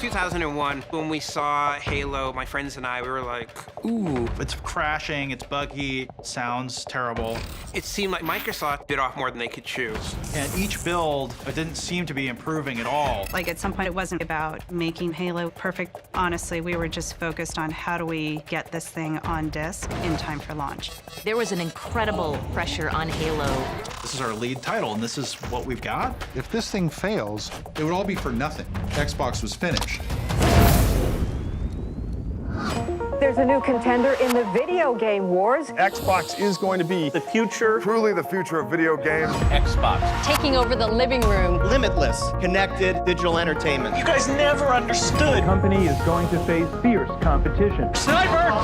2001, when we saw Halo, my friends and I, we were like, ooh. It's crashing, it's buggy, sounds terrible. It seemed like Microsoft bit off more than they could chew. And each build, it didn't seem to be improving at all. Like, at some point, it wasn't about making Halo perfect. Honestly, we were just focused on how do we get this thing on disc in time for launch. There was an incredible pressure on Halo. This is our lead title, and this is what we've got? If this thing fails, it would all be for nothing. Xbox was finished. There's a new contender in the video game wars. Xbox is going to be the future. Truly the future of video games. Xbox. Taking over the living room. Limitless, connected digital entertainment. You guys never understood. The company is going to face fierce competition. Sniper!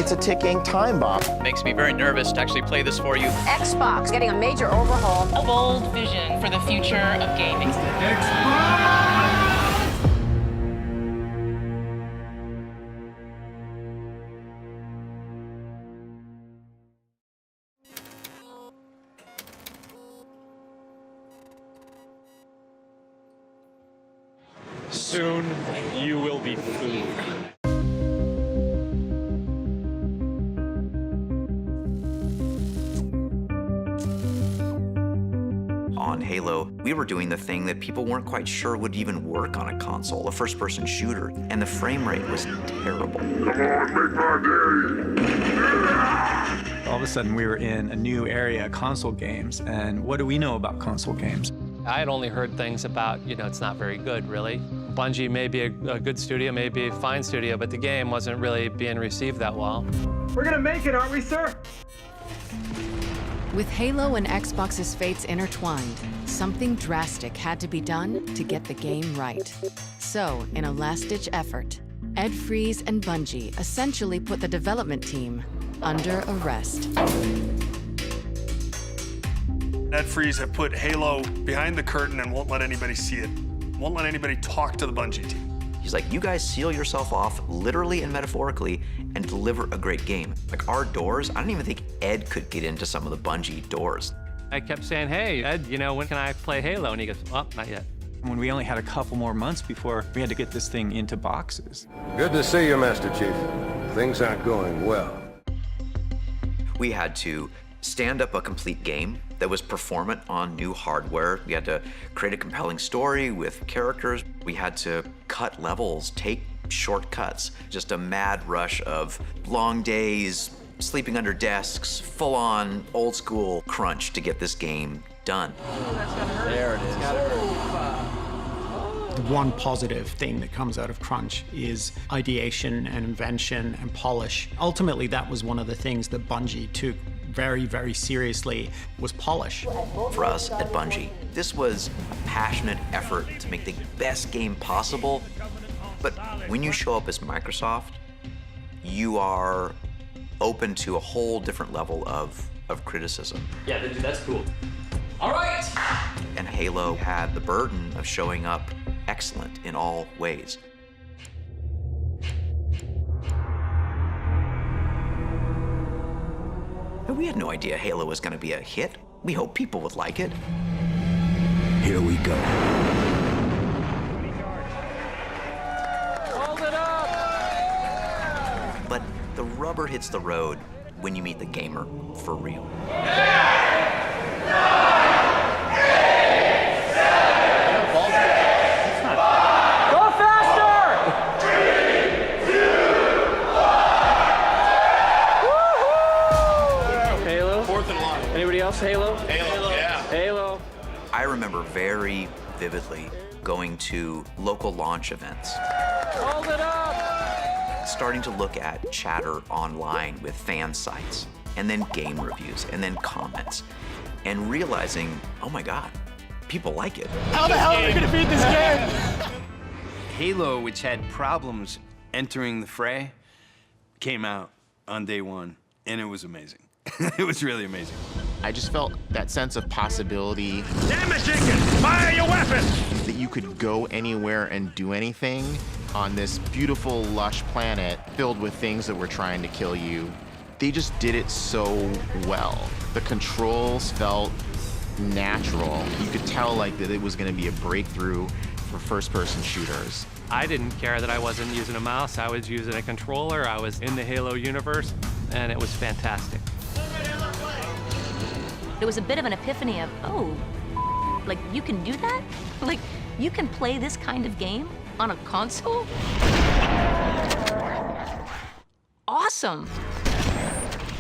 It's a ticking time bomb. Makes me very nervous to actually play this for you. Xbox getting a major overhaul. A bold vision for the future of gaming. Xbox! Soon, you will be food. On Halo, we were doing the thing that people weren't quite sure would even work on a console, a first-person shooter, and the frame rate was terrible. Come on, make my day! All of a sudden, we were in a new area, console games, and what do we know about console games? I had only heard things about, it's not very good, really. Bungie may be a good studio, may be a fine studio, but the game wasn't really being received that well. We're gonna make it, aren't we, sir? With Halo and Xbox's fates intertwined, something drastic had to be done to get the game right. So, in a last-ditch effort, Ed Freeze and Bungie essentially put the development team under arrest. Ed Freeze had put Halo behind the curtain and won't let anybody see it. Won't let anybody talk to the Bungie team. He's like, you guys seal yourself off, literally and metaphorically, and deliver a great game. Like, our doors, I don't even think Ed could get into some of the Bungie doors. I kept saying, hey, Ed, when can I play Halo? And he goes, well, not yet. When we only had a couple more months before we had to get this thing into boxes. Good to see you, Master Chief. Things aren't going well. We had to stand up a complete game that was performant on new hardware. We had to create a compelling story with characters. We had to cut levels, take shortcuts, just a mad rush of long days, sleeping under desks, full-on old school crunch to get this game done. There it is. The one positive thing that comes out of crunch is ideation and invention and polish. Ultimately, that was one of the things that Bungie took very, very seriously, was polish. For us at Bungie, this was a passionate effort to make the best game possible. But when you show up as Microsoft, you are open to a whole different level of criticism. Yeah, that's cool. All right! And Halo had the burden of showing up excellent in all ways. But we had no idea Halo was going to be a hit. We hoped people would like it. Here we go. Hold it up! But the rubber hits the road when you meet the gamer for real. Anybody else? Halo? Halo, yeah. Halo. I remember very vividly going to local launch events. Hold it up! Starting to look at chatter online with fan sites, and then game reviews, and then comments, and realizing, oh my God, people like it. How the hell are we gonna beat this game? Halo, which had problems entering the fray, came out on day one, and it was amazing. It was really amazing. I just felt that sense of possibility. Damn it, Jenkins! Fire your weapon! That you could go anywhere and do anything on this beautiful, lush planet filled with things that were trying to kill you. They just did it so well. The controls felt natural. You could tell that it was going to be a breakthrough for first-person shooters. I didn't care that I wasn't using a mouse. I was using a controller. I was in the Halo universe, and it was fantastic. It was a bit of an epiphany of, oh, like you can do that? Like you can play this kind of game on a console? Awesome.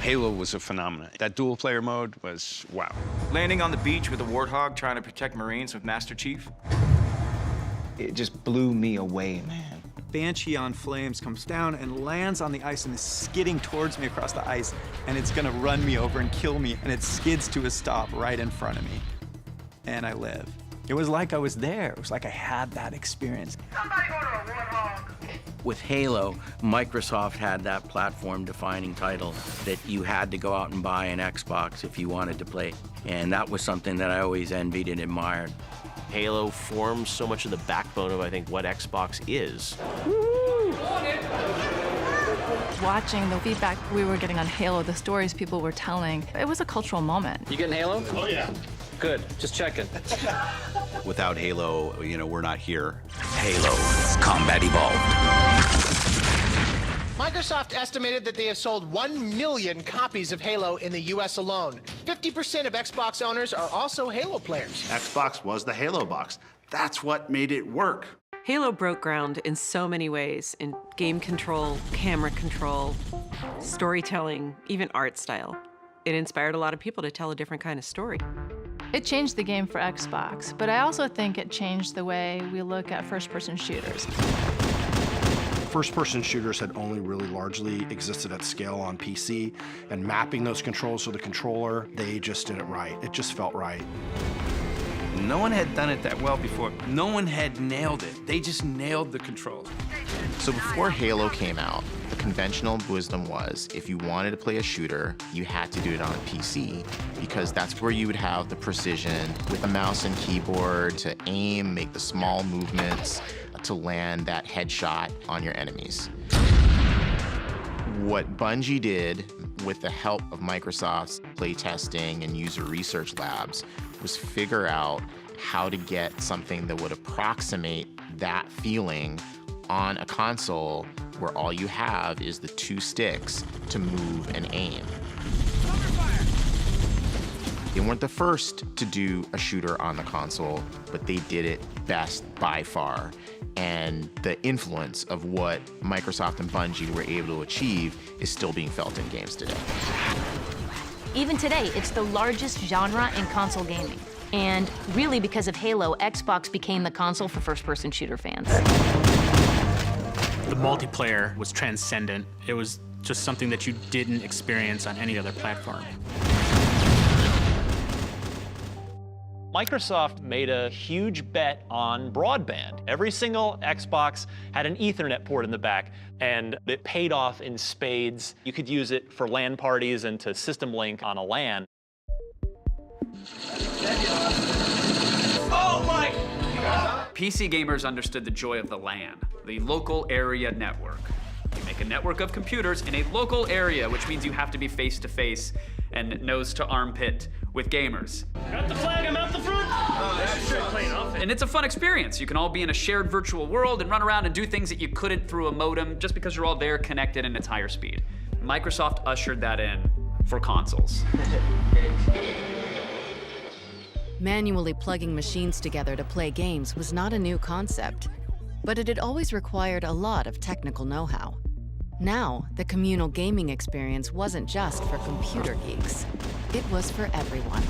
Halo was a phenomenon. That dual player mode was wow. Landing on the beach with a warthog trying to protect Marines with Master Chief. It just blew me away, man. Banshee on flames comes down and lands on the ice and is skidding towards me across the ice, and it's gonna run me over and kill me, and it skids to a stop right in front of me. And I live. It was like I was there. It was like I had that experience. With Halo, Microsoft had that platform-defining title that you had to go out and buy an Xbox if you wanted to play. And that was something that I always envied and admired. Halo forms so much of the backbone of, I think, what Xbox is. Watching the feedback we were getting on Halo, the stories people were telling, it was a cultural moment. You getting Halo? Oh, yeah. Good, just checking. Without Halo, we're not here. Halo, Combat Evolved. Microsoft estimated that they have sold 1 million copies of Halo in the US alone. 50% of Xbox owners are also Halo players. Xbox was the Halo box. That's what made it work. Halo broke ground in so many ways, in game control, camera control, storytelling, even art style. It inspired a lot of people to tell a different kind of story. It changed the game for Xbox, but I also think it changed the way we look at first-person shooters. First-person shooters had only really largely existed at scale on PC, and mapping those controls to the controller, they just did it right. It just felt right. No one had done it that well before. No one had nailed it. They just nailed the controls. So before Halo came out, the conventional wisdom was if you wanted to play a shooter, you had to do it on a PC because that's where you would have the precision with a mouse and keyboard to aim, make the small movements, to land that headshot on your enemies. What Bungie did with the help of Microsoft's playtesting and user research labs was figure out how to get something that would approximate that feeling on a console where all you have is the 2 sticks to move and aim. They weren't the first to do a shooter on the console, but they did it best by far. And the influence of what Microsoft and Bungie were able to achieve is still being felt in games today. Even today, it's the largest genre in console gaming. And really, because of Halo, Xbox became the console for first-person shooter fans. The multiplayer was transcendent. It was just something that you didn't experience on any other platform. Microsoft made a huge bet on broadband. Every single Xbox had an Ethernet port in the back, and it paid off in spades. You could use it for LAN parties and to system link on a LAN. Oh my God! PC gamers understood the joy of the LAN, the local area network. You make a network of computers in a local area, which means you have to be face-to-face and nose-to-armpit with gamers. Got the flag, I'm out the front. And it's a fun experience. You can all be in a shared virtual world and run around and do things that you couldn't through a modem just because you're all there connected and it's higher speed. Microsoft ushered that in for consoles. Manually plugging machines together to play games was not a new concept, but it had always required a lot of technical know-how. Now, the communal gaming experience wasn't just for computer geeks. It was for everyone.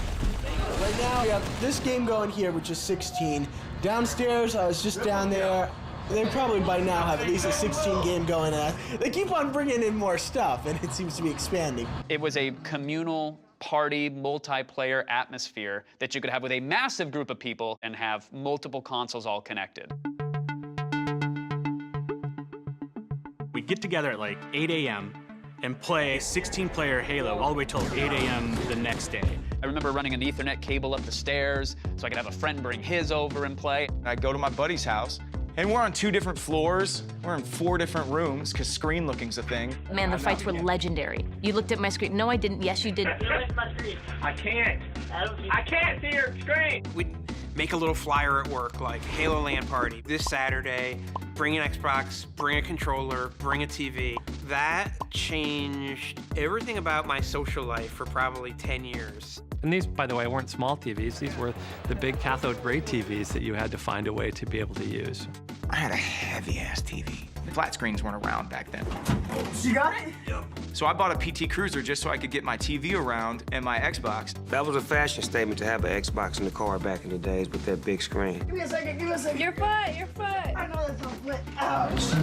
Right now, we have this game going here, which is 16. Downstairs, I was just down there. They probably by now have at least a 16 game going on. They keep on bringing in more stuff, and it seems to be expanding. It was a communal party, multiplayer atmosphere that you could have with a massive group of people and have multiple consoles all connected. We'd get together at like 8 a.m. and play 16-player Halo all the way till 8 a.m. the next day. I remember running an Ethernet cable up the stairs so I could have a friend bring his over and play. I'd go to my buddy's house, and we're on 2 different floors. We're in 4 different rooms, because screen looking's a thing. Man, the fights were legendary. You looked at my screen. No, I didn't. Yes, you did. I can't. I can't see your screen. We'd make a little flyer at work, like Halo LAN party this Saturday, bring an Xbox, bring a controller, bring a TV. That changed everything about my social life for probably 10 years. And these, by the way, weren't small TVs. These were the big cathode ray TVs that you had to find a way to be able to use. I had a heavy-ass TV. Flat screens weren't around back then. You got it? Yep. So I bought a PT Cruiser just so I could get my TV around and my Xbox. That was a fashion statement to have an Xbox in the car back in the days with that big screen. Give me a second, Your foot, your foot. I know that's a foot. Ouch.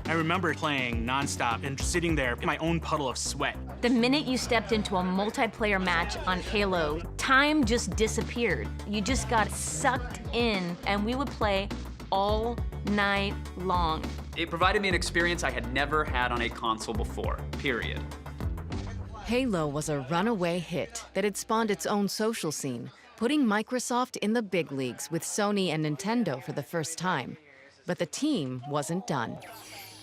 I remember playing nonstop and sitting there in my own puddle of sweat. The minute you stepped into a multiplayer match on Halo, time just disappeared. You just got sucked in, and we would play all night long. It provided me an experience I had never had on a console before, period. Halo was a runaway hit that had spawned its own social scene, putting Microsoft in the big leagues with Sony and Nintendo for the first time. But the team wasn't done.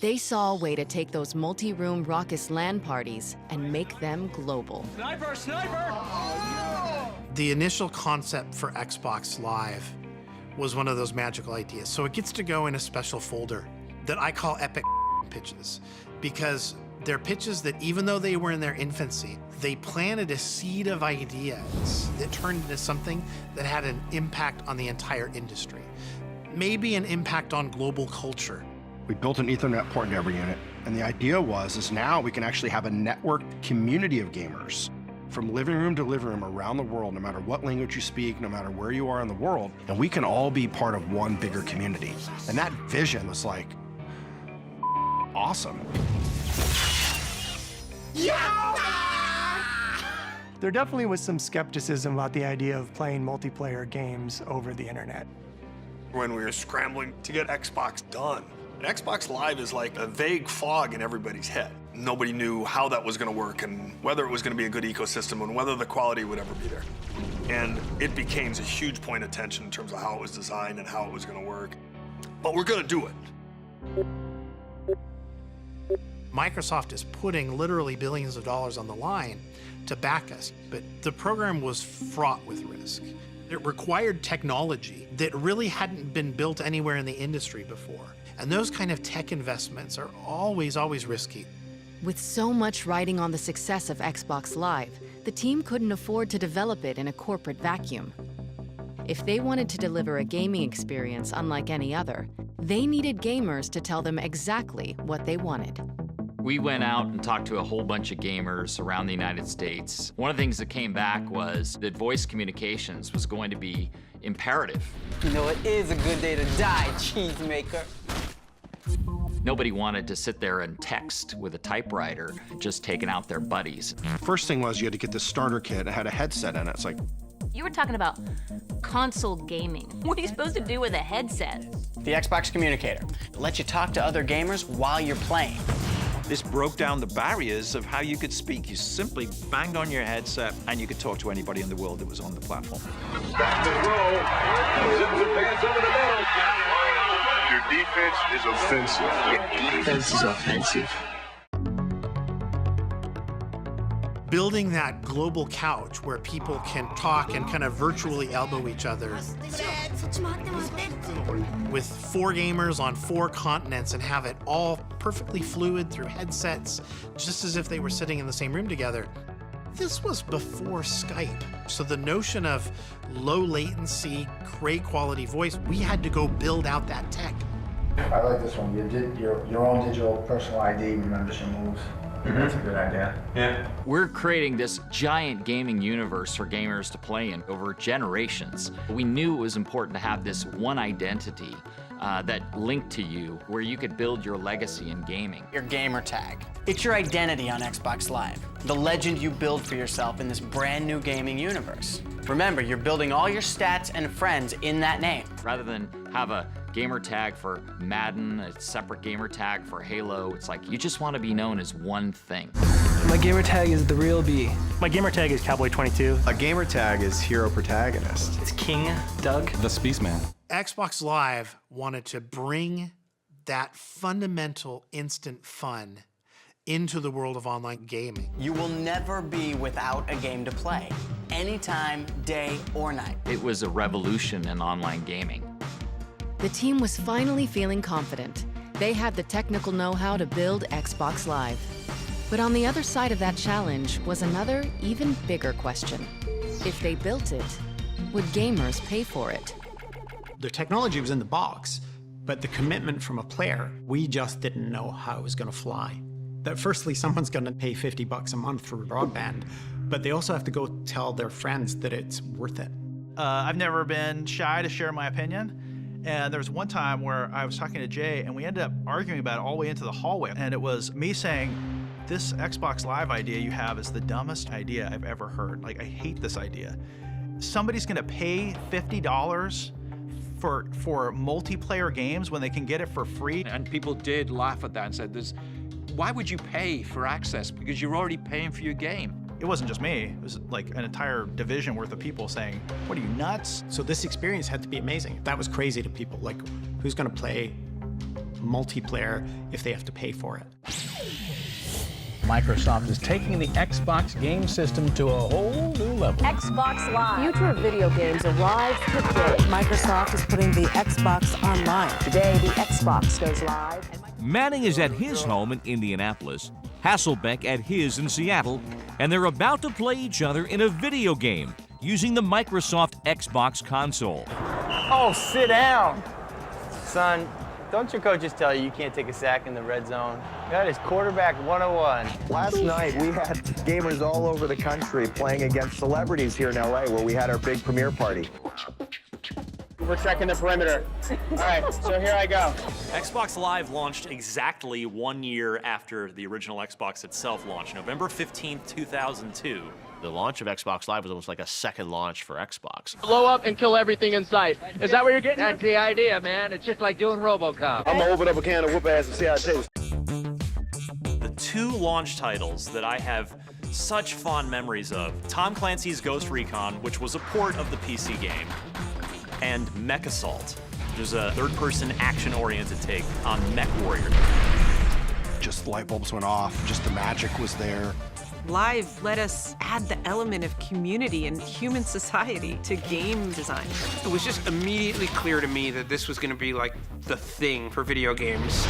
They saw a way to take those multi-room raucous LAN parties and make them global. Sniper, sniper! The initial concept for Xbox Live was one of those magical ideas. So it gets to go in a special folder that I call epic pitches, because they're pitches that, even though they were in their infancy, they planted a seed of ideas that turned into something that had an impact on the entire industry, maybe an impact on global culture. We built an Ethernet port in every unit, and the idea is now we can actually have a networked community of gamers from living room to living room around the world, no matter what language you speak, no matter where you are in the world, and we can all be part of one bigger community. And that vision was like, awesome. There definitely was some skepticism about the idea of playing multiplayer games over the internet. When we were scrambling to get Xbox done, Xbox Live is like a vague fog in everybody's head. Nobody knew how that was going to work and whether it was going to be a good ecosystem and whether the quality would ever be there. And it became a huge point of tension in terms of how it was designed and how it was going to work. But we're going to do it. Microsoft is putting literally billions of dollars on the line to back us, but the program was fraught with risk. It required technology that really hadn't been built anywhere in the industry before. And those kind of tech investments are always risky. With so much riding on the success of Xbox Live, the team couldn't afford to develop it in a corporate vacuum. If they wanted to deliver a gaming experience unlike any other, they needed gamers to tell them exactly what they wanted. We went out and talked to a whole bunch of gamers around the United States. One of the things that came back was that voice communications was going to be imperative. You know, it is a good day to die, cheesemaker. Nobody wanted to sit there and text with a typewriter, just taking out their buddies. First thing was you had to get this starter kit. It had a headset in it. It's like, You were talking about console gaming. What are you supposed to do with a headset? The Xbox Communicator. It lets you talk to other gamers while you're playing. This broke down the barriers of how you could speak. You simply banged on your headset and you could talk to anybody in the world that was on the platform. Your defense is offensive. Your defense is offensive. Building that global couch where people can talk and kind of virtually elbow each other with 4 gamers on 4 continents and have it all perfectly fluid through headsets, just as if they were sitting in the same room together. This was before Skype. So the notion of low latency, great quality voice, we had to go build out that tech. I like this one. You did your own digital personal ID remembers your moves. That's a good idea. Yeah. We're creating this giant gaming universe for gamers to play in over generations. We knew it was important to have this one identity that linked to you, where you could build your legacy in gaming. Your gamer tag. It's your identity on Xbox Live. The legend you build for yourself in this brand new gaming universe. Remember, you're building all your stats and friends in that name. Rather than have a gamer tag for Madden, a separate gamer tag for Halo, it's like you just want to be known as one thing. My gamer tag is the real B. My gamer tag is Cowboy22. A gamer tag is Hero Protagonist. It's King Doug. The Spaceman. Xbox Live wanted to bring that fundamental instant fun into the world of online gaming. You will never be without a game to play, anytime, day or night. It was a revolution in online gaming. The team was finally feeling confident. They had the technical know-how to build Xbox Live. But on the other side of that challenge was another, even bigger question. If they built it, would gamers pay for it? The technology was in the box, but the commitment from a player, we just didn't know how it was going to fly. That firstly, someone's going to pay $50 a month for broadband, but they also have to go tell their friends that it's worth it. I've never been shy to share my opinion. And there was one time where I was talking to Jay, and we ended up arguing about it all the way into the hallway. And it was me saying, this Xbox Live idea you have is the dumbest idea I've ever heard. Like, I hate this idea. Somebody's gonna pay $50 for multiplayer games when they can get it for free. And people did laugh at that and said, why would you pay for access? Because you're already paying for your game. It wasn't just me. It was like an entire division worth of people saying, what are you, nuts? So this experience had to be amazing. That was crazy to people. Like, who's gonna play multiplayer if they have to pay for it? Microsoft is taking the Xbox game system to a whole new level. Xbox Live. Future of video games arrives today. Microsoft is putting the Xbox online. Today, the Xbox goes live. Manning is at his home in Indianapolis, Hasselbeck at his in Seattle, and they're about to play each other in a video game using the Microsoft Xbox console. Oh, sit down. Son, don't your coaches tell you you can't take a sack in the red zone? That is quarterback 101. Last night, we had gamers all over the country playing against celebrities here in LA where we had our big premiere party. We're checking the perimeter. All right, so here I go. Xbox Live launched exactly 1 year after the original Xbox itself launched, November 15th, 2002. The launch of Xbox Live was almost like a second launch for Xbox. Blow up and kill everything in sight. Is that what you're getting? That's the idea, man. It's just like doing RoboCop. I'm gonna open up a can of whoop ass and see how it tastes. The two launch titles that I have such fond memories of, Tom Clancy's Ghost Recon, which was a port of the PC game, and Mech Assault, which is a third-person action-oriented take on Mech Warrior. Just light bulbs went off, just the magic was there. Live let us add the element of community and human society to game design. It was just immediately clear to me that this was going to be like the thing for video games.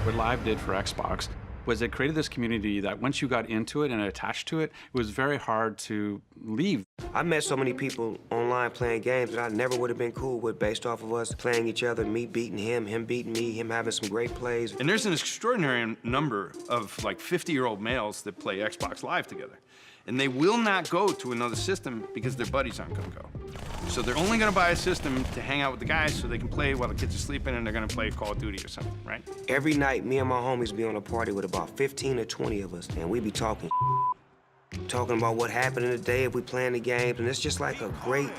What Live did for Xbox was it created this community that once you got into it and attached to it, it was very hard to leave. I met so many people online playing games that I never would have been cool with based off of us playing each other, me beating him, him beating me, him having some great plays. And there's an extraordinary number of like 50-year-old males that play Xbox Live together. And they will not go to another system because their buddies aren't gonna go. So they're only gonna buy a system to hang out with the guys so they can play while the kids are sleeping and they're gonna play Call of Duty or something, right? Every night, me and my homies be on a party with about 15 or 20 of us, and we be talking about what happened in the day if we playing the games, and it's just like a great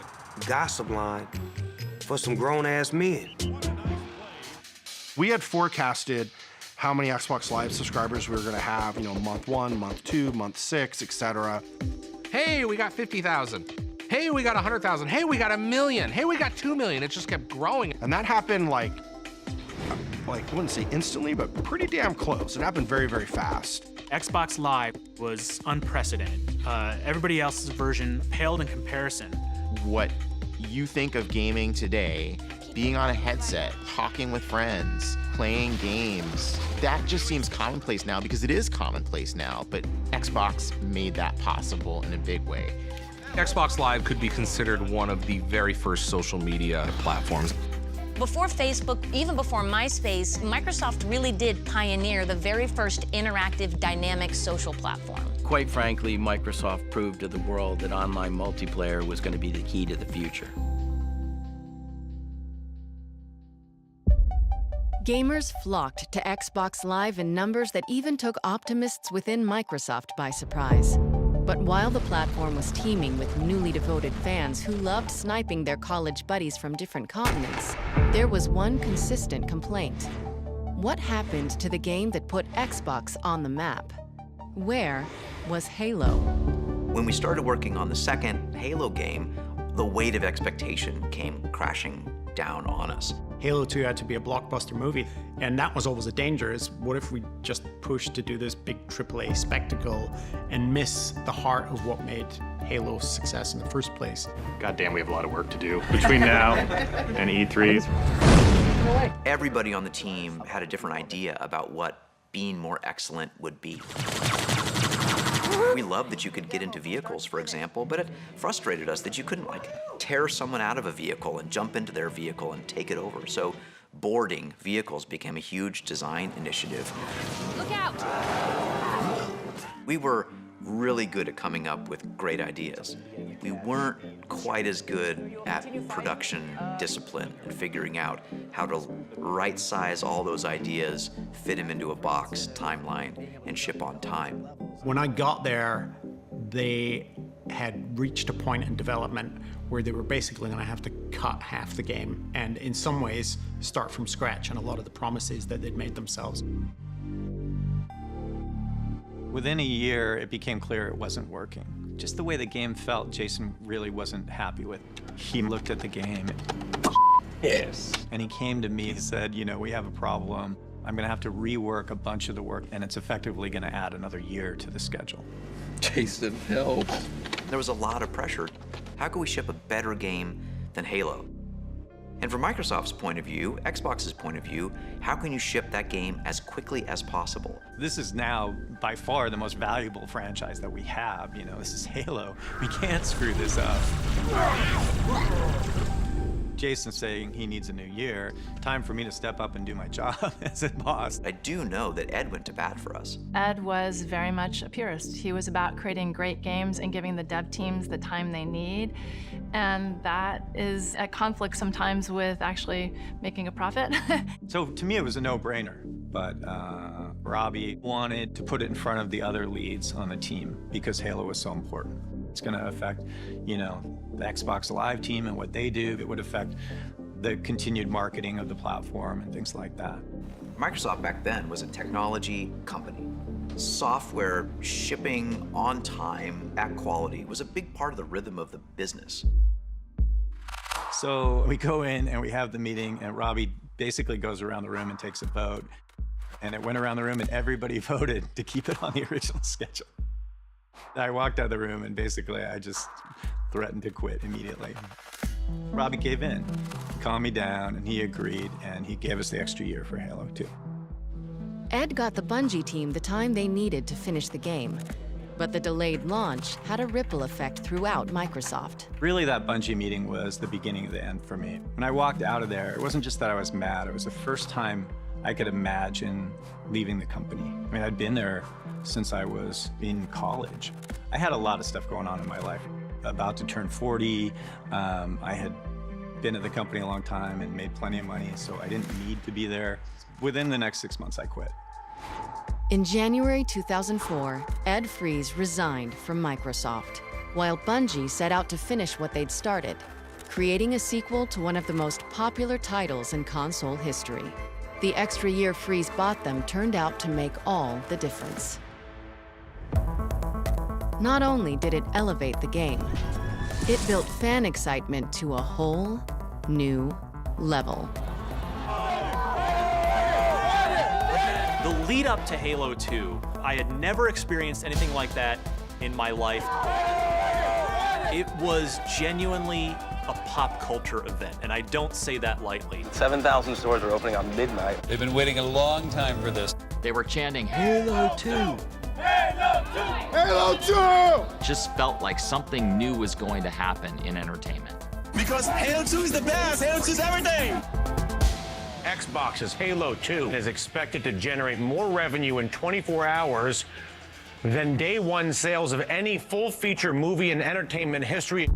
gossip line for some grown-ass men. We had forecasted how many Xbox Live subscribers we were gonna have, you know, month 1, month 2, month 6, etc. Hey, we got 50,000. Hey, we got 100,000. Hey, we got 1 million. Hey, we got 2 million. It just kept growing. And that happened like I wouldn't say instantly, but pretty damn close. It happened very, very fast. Xbox Live was unprecedented. Everybody else's version paled in comparison. What you think of gaming today, being on a headset, talking with friends, playing games, that just seems commonplace now because it is commonplace now, but Xbox made that possible in a big way. Xbox Live could be considered one of the very first social media platforms. Before Facebook, even before MySpace, Microsoft really did pioneer the very first interactive, dynamic social platform. Quite frankly, Microsoft proved to the world that online multiplayer was going to be the key to the future. Gamers flocked to Xbox Live in numbers that even took optimists within Microsoft by surprise. But while the platform was teeming with newly devoted fans who loved sniping their college buddies from different continents, there was one consistent complaint. What happened to the game that put Xbox on the map? Where was Halo? When we started working on the second Halo game, the weight of expectation came crashing down on us. Halo 2 had to be a blockbuster movie, and that was always a danger. Is what if we just pushed to do this big AAA spectacle and miss the heart of what made Halo a success in the first place? God damn, we have a lot of work to do between now and E3. Everybody on the team had a different idea about what being more excellent would be. We loved that you could get into vehicles, for example, but it frustrated us that you couldn't, like, tear someone out of a vehicle and jump into their vehicle and take it over. So boarding vehicles became a huge design initiative. Look out! We were really good at coming up with great ideas. We weren't quite as good at production discipline and figuring out how to right-size all those ideas, fit them into a box, timeline, and ship on time. When I got there, they had reached a point in development where they were basically going to have to cut half the game and in some ways start from scratch on a lot of the promises that they'd made themselves. Within a year, it became clear it wasn't working. Just the way the game felt, Jason really wasn't happy with. He looked at the game. Yes. And he came to me and said, you know, we have a problem. I'm gonna have to rework a bunch of the work, and it's effectively gonna add another year to the schedule. Jason, help. There was a lot of pressure. How could we ship a better game than Halo? And from Microsoft's point of view, Xbox's point of view, how can you ship that game as quickly as possible? This is now by far the most valuable franchise that we have. You know, this is Halo. We can't screw this up. Jason's saying he needs a new year. Time for me to step up and do my job as a boss. I do know that Ed went to bat for us. Ed was very much a purist. He was about creating great games and giving the dev teams the time they need. And that is at conflict sometimes with actually making a profit. So to me, it was a no-brainer. But Robbie wanted to put it in front of the other leads on the team because Halo was so important. It's going to affect, you know, the Xbox Live team and what they do. It would affect the continued marketing of the platform and things like that. Microsoft back then was a technology company. Software shipping on time at quality was a big part of the rhythm of the business. So we go in and we have the meeting, and Robbie basically goes around the room and takes a vote. And it went around the room and everybody voted to keep it on the original schedule. I walked out of the room and basically I just threatened to quit immediately. Robbie gave in, calmed me down, and he agreed, and he gave us the extra year for Halo 2. Ed got the Bungie team the time they needed to finish the game, but the delayed launch had a ripple effect throughout Microsoft. Really, that Bungie meeting was the beginning of the end for me. When I walked out of there, it wasn't just that I was mad, it was the first time I could imagine leaving the company. I mean, I'd been there since I was in college. I had a lot of stuff going on in my life. About to turn 40, I had been at the company a long time and made plenty of money, so I didn't need to be there. Within the next 6 months, I quit. In January 2004, Ed Fries resigned from Microsoft, while Bungie set out to finish what they'd started, creating a sequel to one of the most popular titles in console history. The extra year Fries bought them turned out to make all the difference. Not only did it elevate the game, it built fan excitement to a whole new level. The lead up to Halo 2, I had never experienced anything like that in my life. It was genuinely a pop culture event, and I don't say that lightly. 7,000 stores are opening on midnight. They've been waiting a long time for this. They were chanting, Halo 2! Halo 2! Halo 2! Just felt like something new was going to happen in entertainment. Because Halo 2 is the best! Halo 2 is everything! Xbox's Halo 2 is expected to generate more revenue in 24 hours than day one sales of any full-feature movie in entertainment history.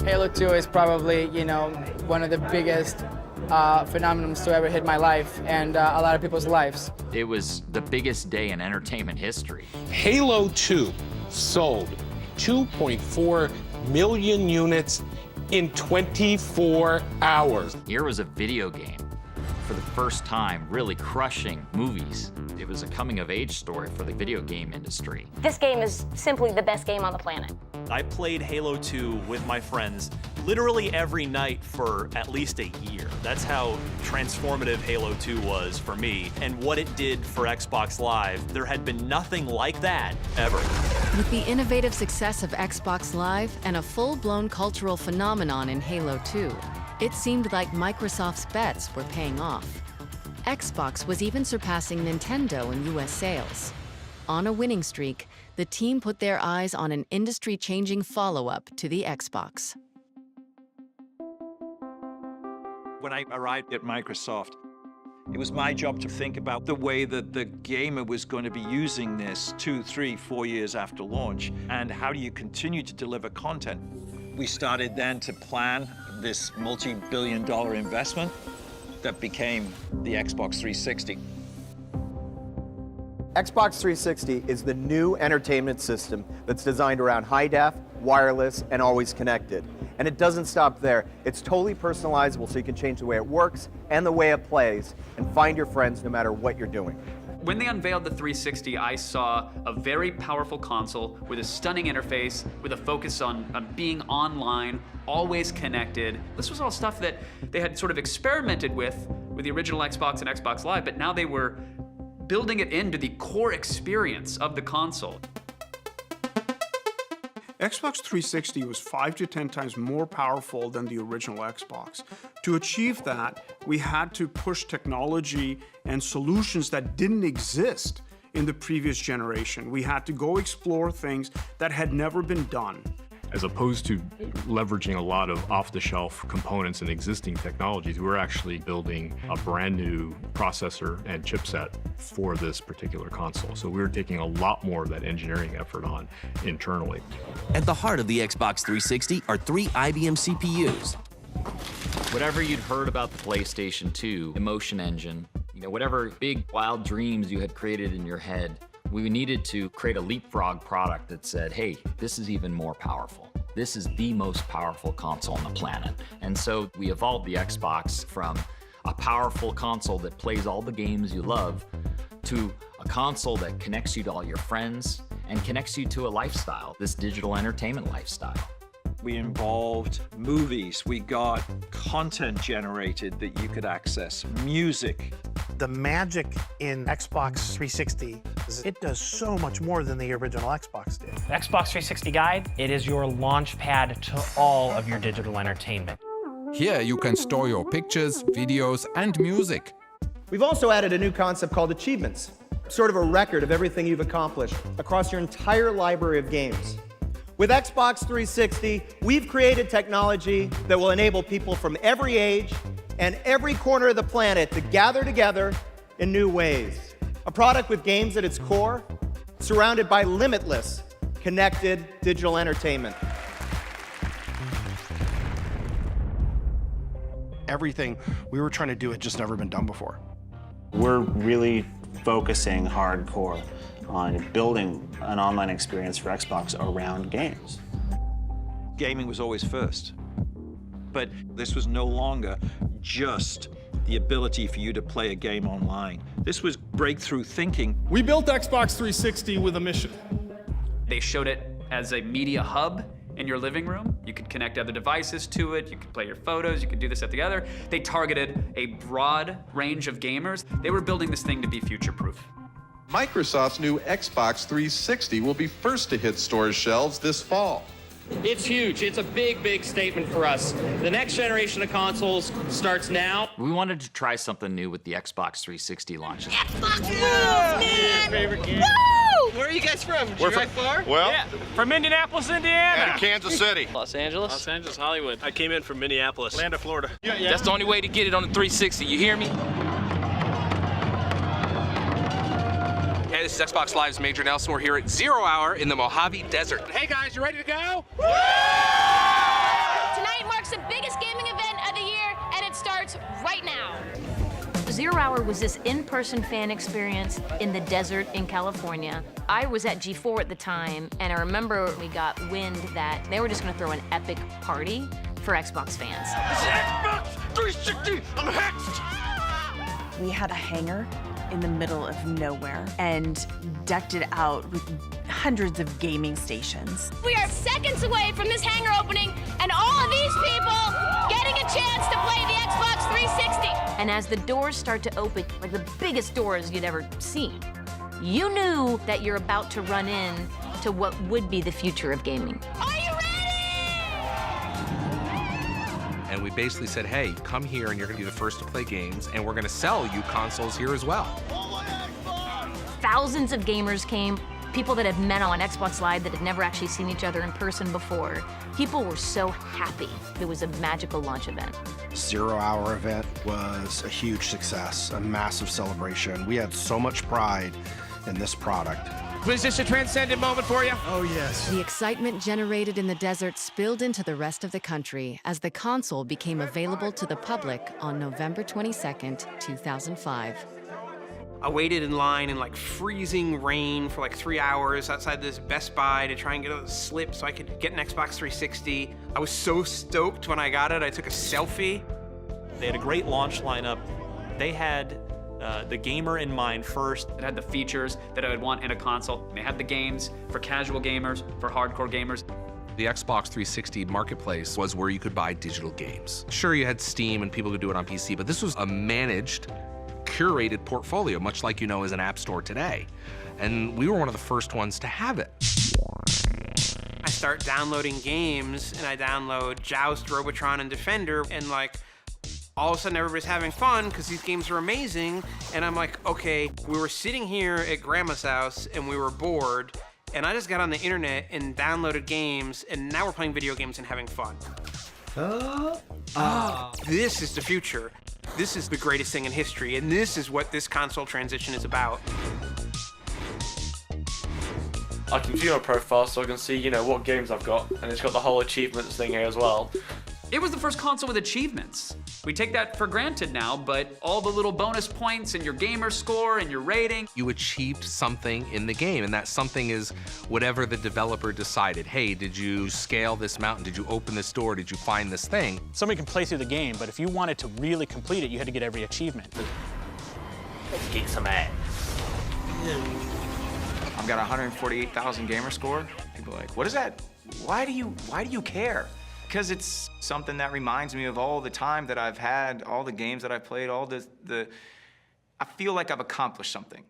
Halo 2 is probably, you know, one of the biggest phenomenons to ever hit my life and a lot of people's lives. It was the biggest day in entertainment history. Halo 2 sold 2.4 million units in 24 hours. Here was a video game, for the first time, really crushing movies. It was a coming-of-age story for the video game industry. This game is simply the best game on the planet. I played Halo 2 with my friends literally every night for at least a year. That's how transformative Halo 2 was for me, and what it did for Xbox Live. There had been nothing like that ever. With the innovative success of Xbox Live and a full-blown cultural phenomenon in Halo 2, it seemed like Microsoft's bets were paying off. Xbox was even surpassing Nintendo in US sales. On a winning streak, the team put their eyes on an industry-changing follow-up to the Xbox. When I arrived at Microsoft, it was my job to think about the way that the gamer was going to be using this 2, 3, 4 years after launch, and how do you continue to deliver content. We started then to plan this multi-billion-dollar investment that became the Xbox 360. Xbox 360 is the new entertainment system that's designed around high def, wireless, and always connected. And it doesn't stop there. It's totally personalizable, so you can change the way it works and the way it plays and find your friends no matter what you're doing. When they unveiled the 360, I saw a very powerful console with a stunning interface, with a focus on being online, always connected. This was all stuff that they had sort of experimented with the original Xbox and Xbox Live, but now they were building it into the core experience of the console. Xbox 360 was 5 to 10 times more powerful than the original Xbox. To achieve that, we had to push technology and solutions that didn't exist in the previous generation. We had to go explore things that had never been done. As opposed to leveraging a lot of off-the-shelf components and existing technologies, we're actually building a brand new processor and chipset for this particular console. So we're taking a lot more of that engineering effort on internally. At the heart of the Xbox 360 are 3 IBM CPUs. Whatever you'd heard about the PlayStation 2 emotion engine, whatever big wild dreams you had created in your head, we needed to create a leapfrog product that said, hey, this is even more powerful. This is the most powerful console on the planet. And so we evolved the Xbox from a powerful console that plays all the games you love to a console that connects you to all your friends and connects you to a lifestyle, this digital entertainment lifestyle. We involved movies, we got content generated that you could access, music. The magic in Xbox 360 is it does so much more than the original Xbox did. Xbox 360 Guide, it is your launch pad to all of your digital entertainment. Here you can store your pictures, videos, and music. We've also added a new concept called achievements, sort of a record of everything you've accomplished across your entire library of games. With Xbox 360, we've created technology that will enable people from every age and every corner of the planet to gather together in new ways. A product with games at its core, surrounded by limitless, connected digital entertainment. Everything we were trying to do had just never been done before. We're really focusing hardcore on building an online experience for Xbox around games. Gaming was always first, but this was no longer just the ability for you to play a game online. This was breakthrough thinking. We built Xbox 360 with a mission. They showed it as a media hub in your living room. You could connect other devices to it, you could play your photos, you could do this, that, the other. They targeted a broad range of gamers. They were building this thing to be future-proof. Microsoft's new Xbox 360 will be first to hit stores' shelves this fall. It's huge. It's a big, big statement for us. The next generation of consoles starts now. We wanted to try something new with the Xbox 360 launch. Xbox moves, man! Favorite game. Woo! Where are you guys from? Did We're you drive far? Well, yeah. from Indianapolis, Indiana. And Kansas City. Los Angeles? Los Angeles, Hollywood. I came in from Minneapolis. Land of Florida. Yeah. That's the only way to get it on the 360. You hear me? Hey, this is Xbox Live's Major Nelson. We're here at 0 Hour in the Mojave Desert. Hey guys, you ready to go? Tonight marks the biggest gaming event of the year, and it starts right now. 0 Hour was this in-person fan experience in the desert in California. I was at G4 at the time, and I remember we got wind that they were just gonna throw an epic party for Xbox fans. This is Xbox 360! I'm hexed! We had a hangar in the middle of nowhere and decked it out with hundreds of gaming stations. We are seconds away from this hangar opening and all of these people getting a chance to play the Xbox 360. And as the doors start to open, like the biggest doors you'd ever seen, you knew that you're about to run in to what would be the future of gaming. Are you And we basically said, hey, come here and you're gonna be the first to play games, and we're gonna sell you consoles here as well. Thousands of gamers came, people that had met on Xbox Live that had never actually seen each other in person before. People were so happy. It was a magical launch event. 0 Hour event was a huge success, a massive celebration. We had so much pride in this product. Was this a transcendent moment for you? Oh, yes. The excitement generated in the desert spilled into the rest of the country as the console became available to the public on November 22nd, 2005. I waited in line in like freezing rain for like 3 hours outside this Best Buy to try and get a slip so I could get an Xbox 360. I was so stoked when I got it. I took a selfie. They had a great launch lineup. They had the gamer in mind first. It had the features that I would want in a console. They had the games for casual gamers, for hardcore gamers. The Xbox 360 marketplace was where you could buy digital games. Sure, you had Steam and people could do it on PC, but this was a managed, curated portfolio, much like as an app store today. And we were one of the first ones to have it. I start downloading games and I download Joust, Robotron, and Defender, and like, all of a sudden everybody's having fun because these games are amazing. And I'm like, okay, we were sitting here at grandma's house and we were bored, and I just got on the internet and downloaded games, and now we're playing video games and having fun. This is the future. This is the greatest thing in history, and this is what this console transition is about. I can view my profile so I can see, what games I've got, and it's got the whole achievements thing here as well. It was the first console with achievements. We take that for granted now, but all the little bonus points and your gamer score and your rating. You achieved something in the game, and that something is whatever the developer decided. Hey, did you scale this mountain? Did you open this door? Did you find this thing? Somebody can play through the game, but if you wanted to really complete it, you had to get every achievement. Let's kick some ass. I've got 148,000 gamer score. People are like, what is that? Why do you care? Because it's something that reminds me of all the time that I've had, all the games that I've played, all I feel like I've accomplished something.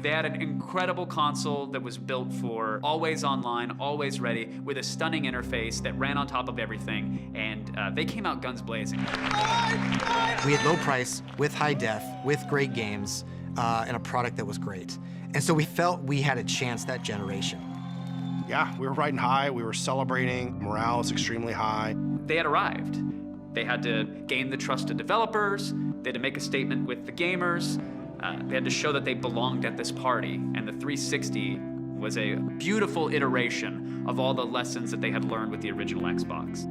They had an incredible console that was built for always online, always ready, with a stunning interface that ran on top of everything, and they came out guns blazing. We had low price, with high def, with great games, and a product that was great. And so we felt we had a chance that generation. Yeah, we were riding high, we were celebrating, morale was extremely high. They had arrived. They had to gain the trust of developers, they had to make a statement with the gamers, they had to show that they belonged at this party, and the 360 was a beautiful iteration of all the lessons that they had learned with the original Xbox.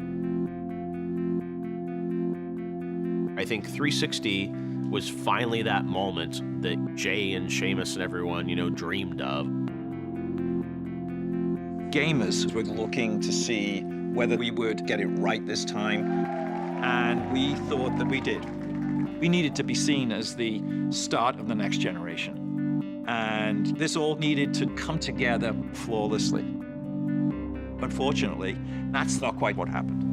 I think 360 was finally that moment that Jay and Seamus and everyone, dreamed of. Gamers were looking to see whether we would get it right this time, and we thought that we did. We needed to be seen as the start of the next generation, and this all needed to come together flawlessly. Unfortunately, that's not quite what happened.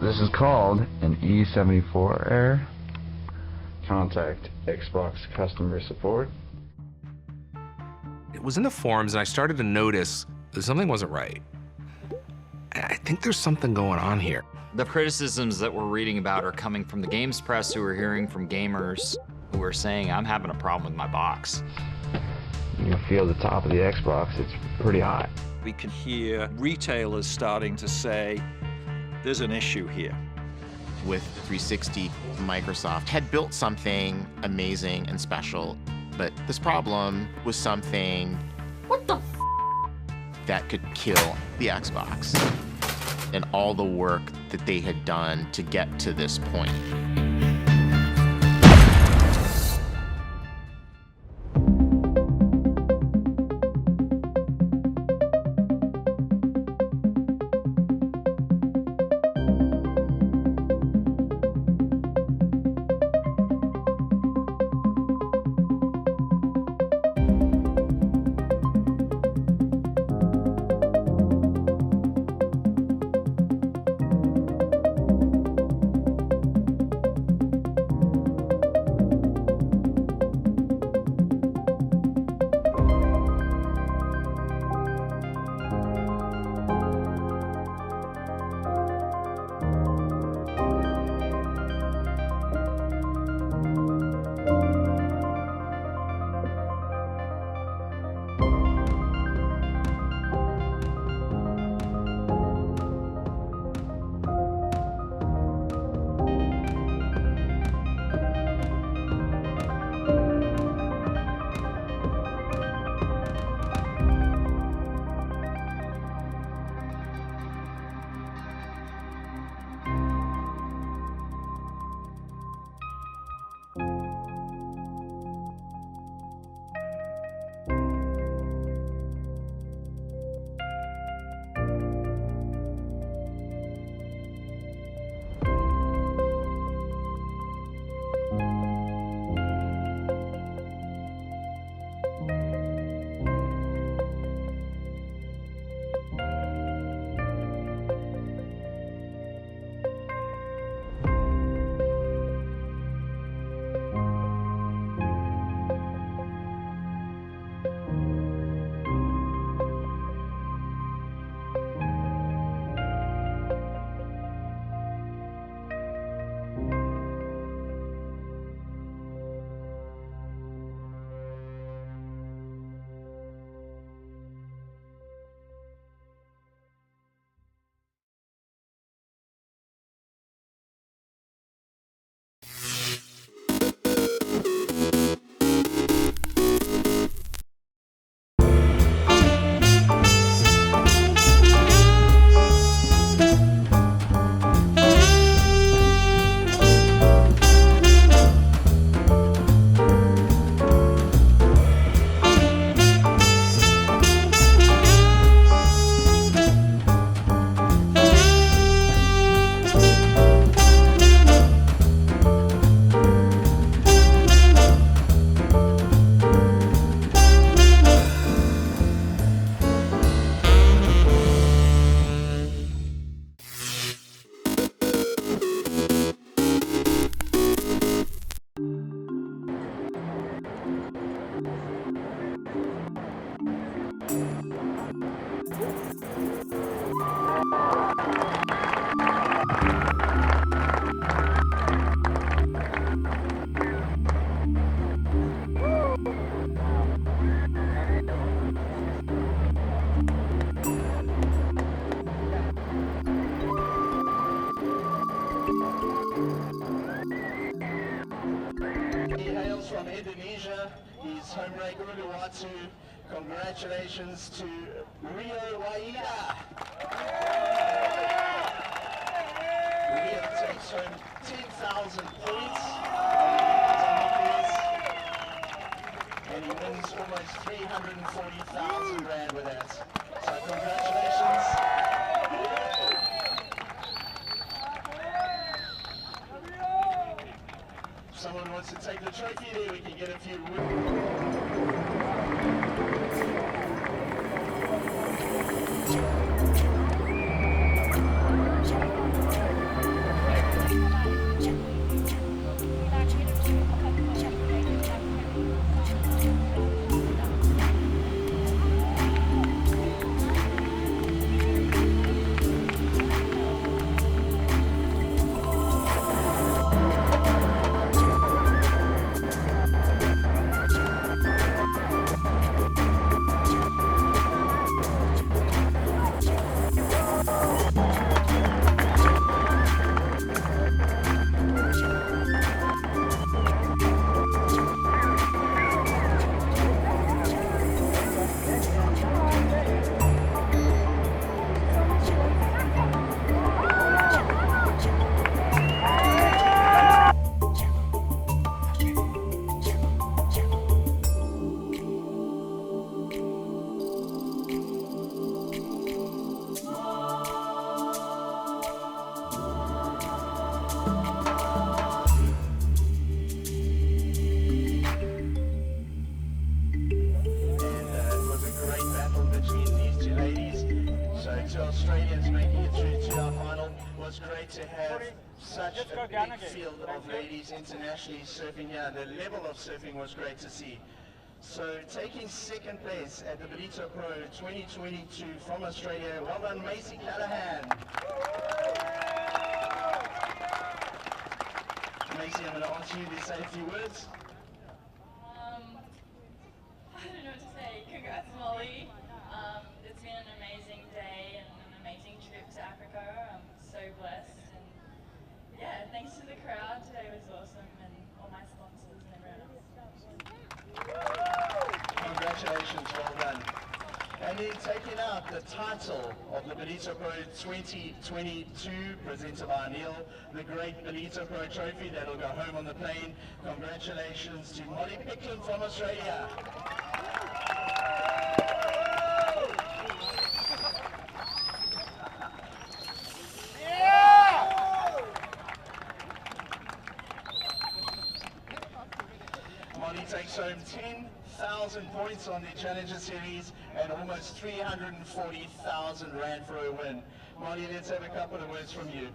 This is called an E74 error. Contact Xbox customer support. It was in the forums, and I started to notice that something wasn't right. I think there's something going on here. The criticisms that we're reading about are coming from the games press, who are hearing from gamers who are saying, I'm having a problem with my box. You feel the top of the Xbox, it's pretty hot. We can hear retailers starting to say, there's an issue here. With 360, Microsoft had built something amazing and special, but this problem was something that could kill the Xbox and all the work that they had done to get to this point. He hails from Indonesia. He's home break Uluwatu. Congratulations to Rio Waida. Rio takes home 10,000 points. And he wins almost 340,000 Rand with that. So congratulations. If someone wants to take the trophy there, we can get a few. Australians making it through to our final. It was great to have such a big field of ladies internationally surfing here. The level of surfing was great to see. So taking second place at the Bonito Pro 2022 from Australia, well done Macy Callahan. Macy, I'm going to ask you to say a few words. I don't know what to say. Congrats, Molly. It's been an amazing day and an amazing trip to Africa. I'm so blessed. And yeah, thanks to the crowd. Today was awesome, and all my sponsors and everyone else. Congratulations, well done. And then taking out the title of the Bonito Pro 2022, presented by Neil, the great Bonito Pro trophy that'll go home on the plane. Congratulations to Molly Picklin from Australia. Molly takes home 10,000 points on the Challenger Series and almost 340,000 Rand for a win. Molly, let's have a couple of words from you.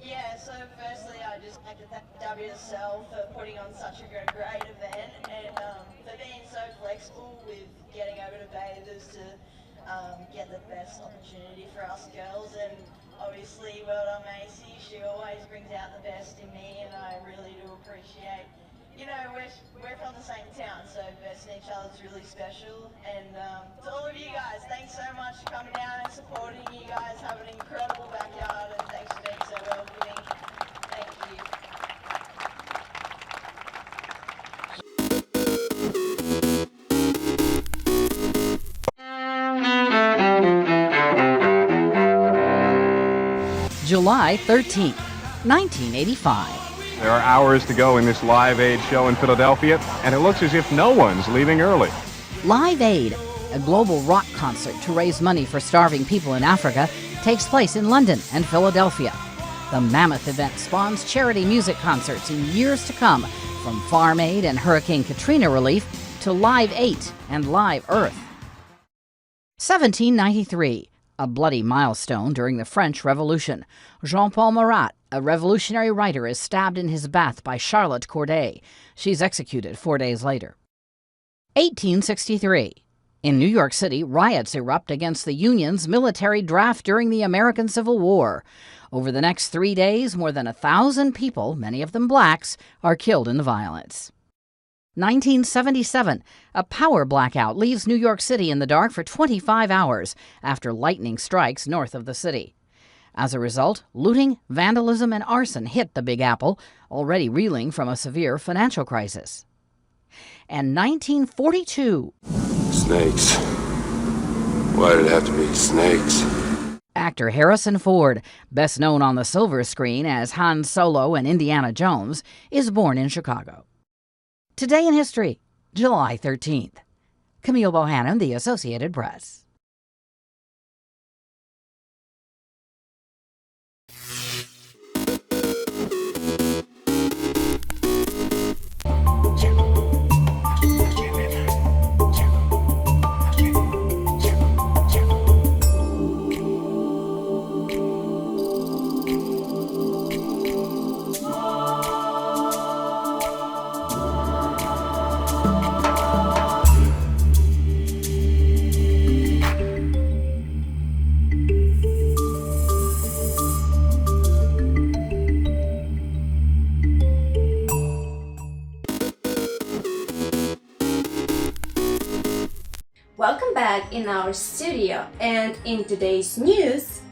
Yeah, so firstly I just like to thank WSL for putting on such a great event and for being so flexible with getting over to Bathers to get the best opportunity for us girls, and obviously well done Macy, she always brings out the best in me and I really do appreciate. You know, we're from the same town, so versing each other is really special. And to all of you guys, thanks so much for coming down and supporting. You guys have an incredible backyard, and thanks for being so welcoming. Thank you. July 13th, 1985. There are hours to go in this Live Aid show in Philadelphia, and it looks as if no one's leaving early. Live Aid, a global rock concert to raise money for starving people in Africa, takes place in London and Philadelphia. The mammoth event spawns charity music concerts in years to come, from Farm Aid and Hurricane Katrina relief to Live 8 and Live Earth. 1793. A bloody milestone during the French Revolution. Jean-Paul Marat, a revolutionary writer, is stabbed in his bath by Charlotte Corday. She's executed 4 days later. 1863. In New York City, riots erupt against the Union's military draft during the American Civil War. Over the next 3 days, more than 1,000 people, many of them blacks, are killed in the violence. 1977. A power blackout leaves New York City in the dark for 25 hours after lightning strikes north of the city. As a result, looting, vandalism, and arson hit the Big Apple, already reeling from a severe financial crisis. And 1942. Snakes. Why did it have to be snakes? Actor Harrison Ford, best known on the silver screen as Han Solo and Indiana Jones, is born in Chicago. Today in History, July 13th. Camille Bohannon, The Associated Press. Welcome back in our studio, and in today's news,